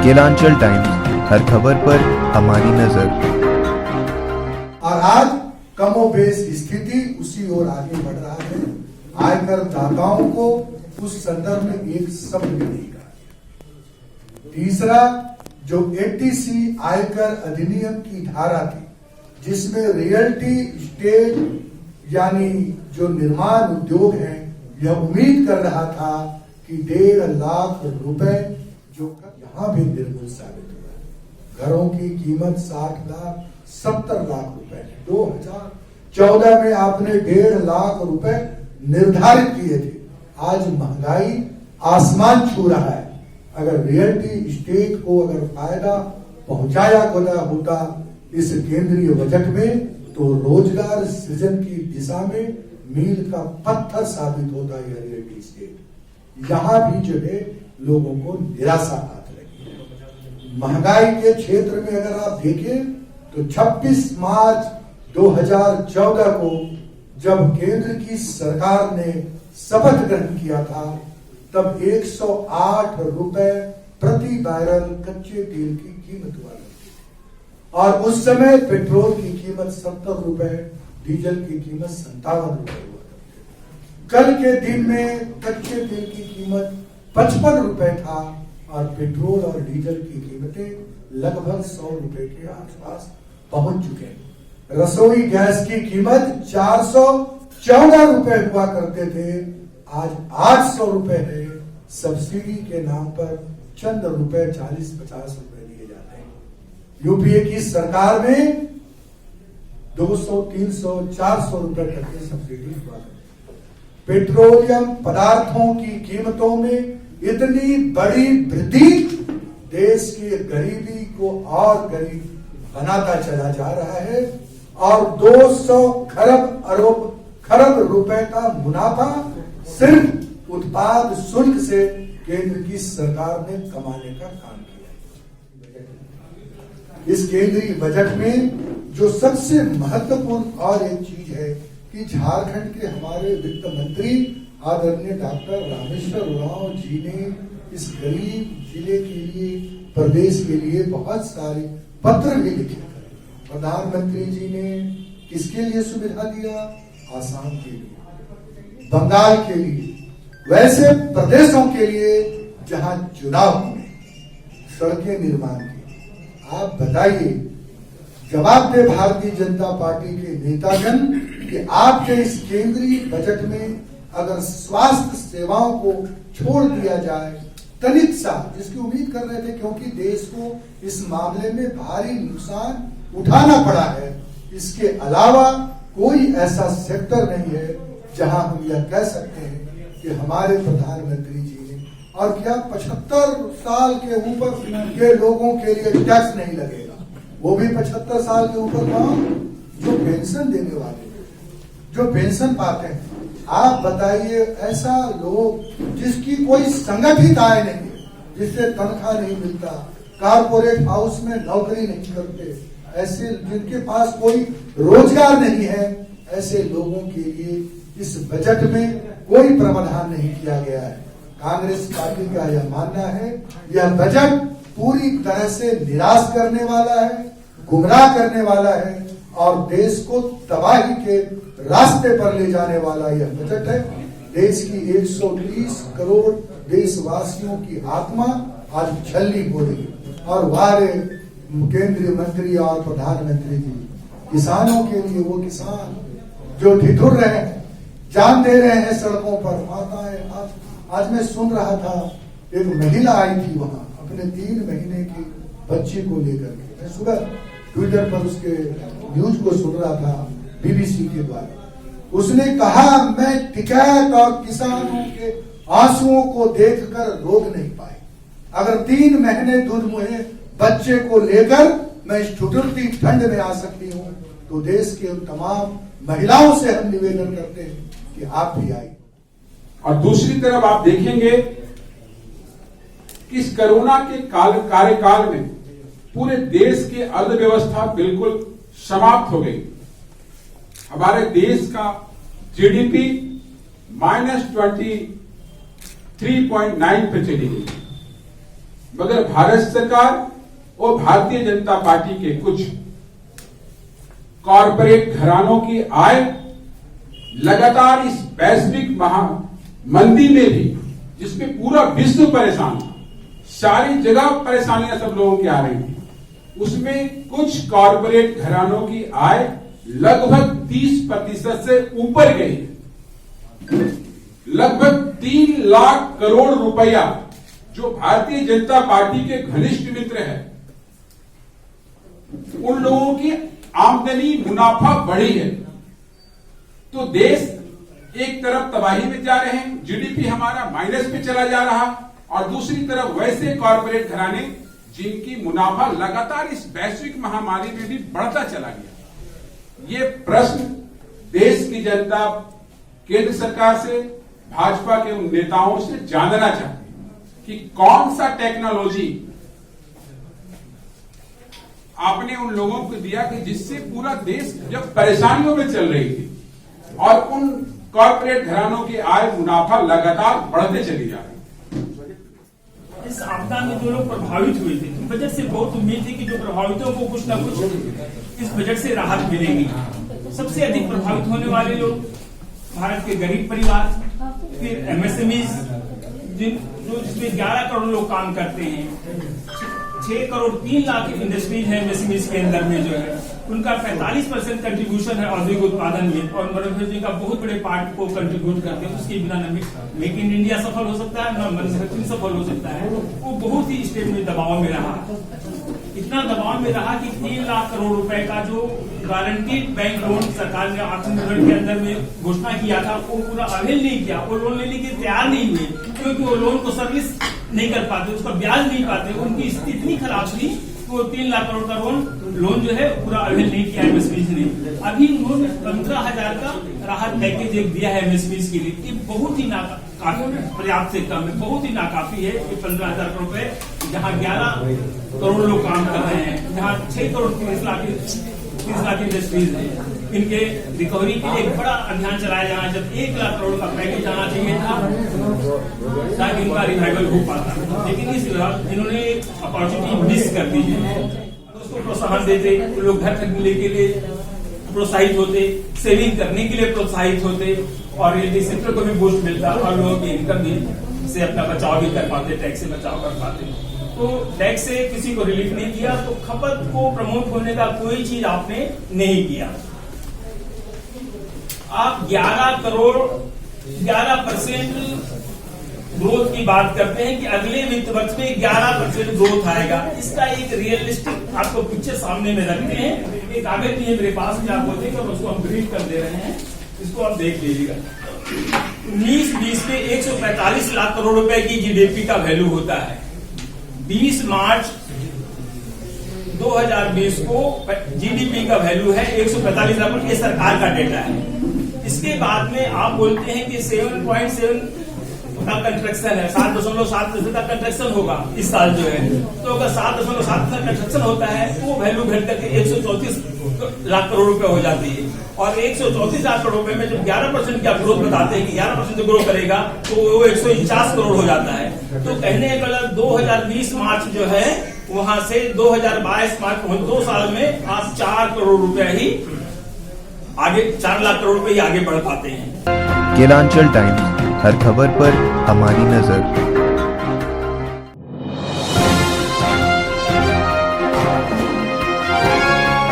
Kelanchal times, हर खबर पर हमारी नजर। और आज कमोबेश स्थिति उसी ओर आगे बढ़ रहा है। आयकर दाताओं को उस संदर्भ में एक शब्द भी नहीं कहा। तीसरा, जो 80C आयकर अधिनियम की धारा थी, जिसमें रियल्टी स्टेट यानी जो निर्माण उद्योग है, यह उम्मीद कर रहा था कि 1.5 लाख रुपए जो यहाँ भी निर्मूल साबित हुआ। घरों की कीमत 60 लाख 70 लाख रुपए है। 2014 में आपने 1.5 लाख रुपए निर्धारित किए थे। आज महंगाई आसमान छू रहा है। अगर रियल्टी स्टेट को अगर फायदा पहुंचाया होता इस केंद्रीय बजट में, तो रोजगार सृजन की दिशा में मील का पत्थर साबित होता है रियल्टी स्टेट। यहाँ भी जो है लोगों को निराशा हाथ लगी है। महंगाई के क्षेत्र में अगर आप देखें तो 26 मार्च 2014 को जब केंद्र की सरकार ने शपथ ग्रहण किया था, तब 108 रुपए प्रति बैरल कच्चे तेल की कीमत हुआ करती थी। और उस समय पेट्रोल की कीमत 70 रुपए, डीजल की कीमत 57 रुपए हुआ करती थी। कल के दिन में कच्चे तेल की कीमत 55 रुपए था और पेट्रोल और डीजल की कीमतें लगभग 100 रुपए के आसपास पहुंच चुके हैं। रसोई गैस की कीमत 414 रुपए हुआ करते थे, आज 800 रुपए है। सब्सिडी के नाम पर चंद रुपए 40-50 रुपए दिए जाते हैं। यूपीए की सरकार में 200, 300, 400 रुपए तक की सब्सिडी हुआ। पेट्रोलियम पदार्थों की कीमतों में इतनी बड़ी वृद्धि देश की गरीबी को और गरीब बनाता चला जा रहा है। और 200 खरब रुपए का मुनाफा सिर्फ उत्पाद शुल्क से केंद्र की सरकार ने कमाने का काम किया है। इस केंद्रीय बजट में जो सबसे महत्वपूर्ण और एक चीज है कि झारखंड के हमारे वित्त मंत्री आदरणीय डॉक्टर रामेश्वर उरांव जी ने इस गरीब जिले के लिए, प्रदेश के लिए बहुत सारे पत्र भी लिखे। प्रधानमंत्री जी ने किसके लिए सुविधा दिया? आसाम के लिए, बंगाल के लिए, वैसे प्रदेशों के लिए जहां चुनाव हुए, सड़कें निर्माण की। आप बताइए, जवाब दे भारतीय जनता पार्टी के नेतागण कि आपके इस केंद्रीय बजट में अगर स्वास्थ्य सेवाओं को छोड़ दिया जाए, तनिक सा जिसकी उम्मीद कर रहे थे, क्योंकि देश को इस मामले में भारी नुकसान उठाना पड़ा है, इसके अलावा कोई ऐसा सेक्टर नहीं है जहां हम यह कह सकते हैं कि हमारे प्रधानमंत्री जी ने, और क्या 75 साल के ऊपर के लोगों के लिए टैक्स नहीं लगेगा, वो भी 75 साल के ऊपर जो पेंशन देने वाले, जो पेंशन पाते हैं। आप बताइए, ऐसा लोग जिसकी कोई संगठित आय नहीं है, जिससे तनख्वाह नहीं मिलता, कारपोरेट हाउस में नौकरी नहीं करते, ऐसे जिनके पास कोई रोजगार नहीं है, ऐसे लोगों के लिए इस बजट में कोई प्रावधान नहीं किया गया है। कांग्रेस पार्टी का यह मानना है यह बजट पूरी तरह से निराश करने वाला है, गुमराह करने वाला है और देश को तबाही के रास्ते पर ले जाने वाला यह बजट है। देश की 130 करोड़ देशवासियों की आत्मा आज छलनी हो रही है। और हमारे केंद्रीय मंत्री और प्रधानमंत्री जी किसानों के लिए, वो किसान जो ठिठुर रहे हैं, जान दे रहे हैं सड़कों पर, माताएं। आज मैं सुन रहा था, एक महिला आई थी वहां अपने 3 महीने की बच्ची को लेकर के। मैं सुबह ट्विटर पर उसके न्यूज को सुन रहा था, बीबीसी के द्वारा। उसने कहा, मैं टिकैत और किसानों के आंसुओं को देखकर रोक नहीं पाई। अगर 3 महीने दूध मुहे बच्चे को लेकर मैं इस ठुठुरती ठंड में आ सकती हूँ, तो देश के तमाम महिलाओं से हम निवेदन करते हैं कि आप भी आइए। और दूसरी तरफ आप देखेंगे कि इस कोरोना के कार्यकाल में पूरे देश की अर्थव्यवस्था बिल्कुल समाप्त हो गई। हमारे देश का जीडीपी -23.9 पे चली गई। मगर भारत सरकार और भारतीय जनता पार्टी के कुछ कॉरपोरेट घरानों की आय लगातार इस वैश्विक मंदी में भी, जिसमें पूरा विश्व परेशान था, सारी जगह परेशानियां सब लोगों की आ रही थी, उसमें कुछ कॉरपोरेट घरानों की आय लगभग 30% से ऊपर गई। लगभग 3 लाख करोड़ रुपया जो भारतीय जनता पार्टी के घनिष्ठ मित्र है, उन लोगों की आमदनी मुनाफा बढ़ी है। तो देश एक तरफ तबाही में जा रहे हैं, जीडीपी हमारा माइनस पे चला जा रहा, और दूसरी तरफ वैसे कॉरपोरेट घराने जिनकी मुनाफा लगातार इस वैश्विक महामारी में भी बढ़ता चला गया। ये प्रश्न देश की जनता केंद्र सरकार से, भाजपा के उन नेताओं से जानना चाहती है कि कौन सा टेक्नोलॉजी आपने उन लोगों को दिया कि जिससे पूरा देश जब परेशानियों में चल रही थी और उन कॉर्पोरेट घरानों की आय मुनाफा लगातार बढ़ते चली जा रही। इस आपदा में जो लोग प्रभावित हुए थे, बजट से बहुत उम्मीद थी कि जो प्रभावितों को कुछ न कुछ इस बजट से राहत मिलेगी। सबसे अधिक प्रभावित होने वाले लोग भारत के गरीब परिवार, फिर एमएसएमईज जिसमें 11 करोड़ लोग काम करते हैं, 6 करोड़ 3 लाख इंडस्ट्रीज है एमएसएमईज के अंदर में जो है, उनका 45% कंट्रीब्यूशन है औद्योगिक उत्पादन में, और मैन्युफैक्चरिंग का बहुत बड़े पार्ट को कंट्रीब्यूट करते हैं। उसके बिना न मेक इन इंडिया सफल हो सकता है, न मैन्युफैक्चरिंग सफल हो सकता है। वो बहुत ही स्टेट में दबाव में रहा, इतना दबाव में रहा कि 3 लाख करोड़ रुपए का जो गारंटीड बैंक लोन सरकार ने आत्मनिर्भर के अंदर में घोषणा किया था, वो पूरा अवेल नहीं किया। वो लोन लेने के तैयार नहीं हुए, क्योंकि वो लोन को सर्विस नहीं कर पाते, उसका ब्याज नहीं पाते। उनकी स्थिति इतनी खराब थी, वो 3 लाख करोड़ का लोन जो है पूरा अवेल नहीं किया एमएसएमईज ने। अभी उन्होंने 15,000 का राहत पैकेज एक दिया है एमएसएमईज के लिए। ये बहुत ही काफी पर्याप्त से कम है, बहुत ही नाकाफी है। ये 15,000 करोड़ रुपए, जहाँ 11 करोड़ लोग काम कर रहे हैं, जहाँ 6 करोड़ 30 लाख इंडस्ट्रीज है, इनके रिकवरी के लिए एक बड़ा अभियान चलाया जाना। जब 1 लाख करोड़ का पैकेज आना चाहिए था ताकि इनका रिवाइवल हो पाता, लेकिन इस इन्होंने अपॉर्चुनिटी मिस कर दी है। उसको प्रोत्साहन देते, लोग घर खरीदने के लिए प्रोत्साहित होते, सेविंग करने के लिए प्रोत्साहित होते, और रियलिटी सेक्टर को भी बूस्ट मिलता, और लोगों की इनकम भी से अपना बचाव भी कर पाते, टैक्स से बचाव कर पाते। तो टैक्स से किसी को रिलीफ नहीं किया, तो खपत को प्रमोट होने का कोई चीज आपने नहीं किया। आप 11% ग्रोथ की बात करते हैं कि अगले वित्त वर्ष में 11% ग्रोथ आएगा। इसका एक रियलिस्टिक आपको पिक्चर सामने में रखते हैं। एक कागज भी है मेरे पास में, आपको देकर उसको हम ब्रीफ कर दे रहे हैं, इसको आप देख लीजिएगा। 19-20 में 145 लाख करोड़ रुपए की जीडीपी का वैल्यू होता है। 20 मार्च 2020 को जीडीपी का वैल्यू है 145 लाख करोड़। ये सरकार का डेटा है। इसके बाद में आप बोलते हैं कि 7.7 का कंस्ट्रक्शन है, 7.7% का कंस्ट्रक्शन होगा इस साल जो है। तो अगर 7.7% कंस्ट्रक्शन होता है, तो वो वैल्यू घट करके 134 लाख करोड़ रुपए हो जाती है। और 134 लाख करोड़ रुपए में जब 11% की आप ग्रोथ बताते हैं कि 11% जो ग्रोथ करेगा, तो वो 149 करोड़ हो जाता है। तो कहने का मतलब 2020 मार्च जो है, वहां से 2022 मार्च 2 साल में आप 4 करोड़ रुपए ही आगे, 4 लाख करोड़ रुपए ही आगे बढ़ पाते हैं। केलांचल टाइम्स, हर खबर पर हमारी नजर।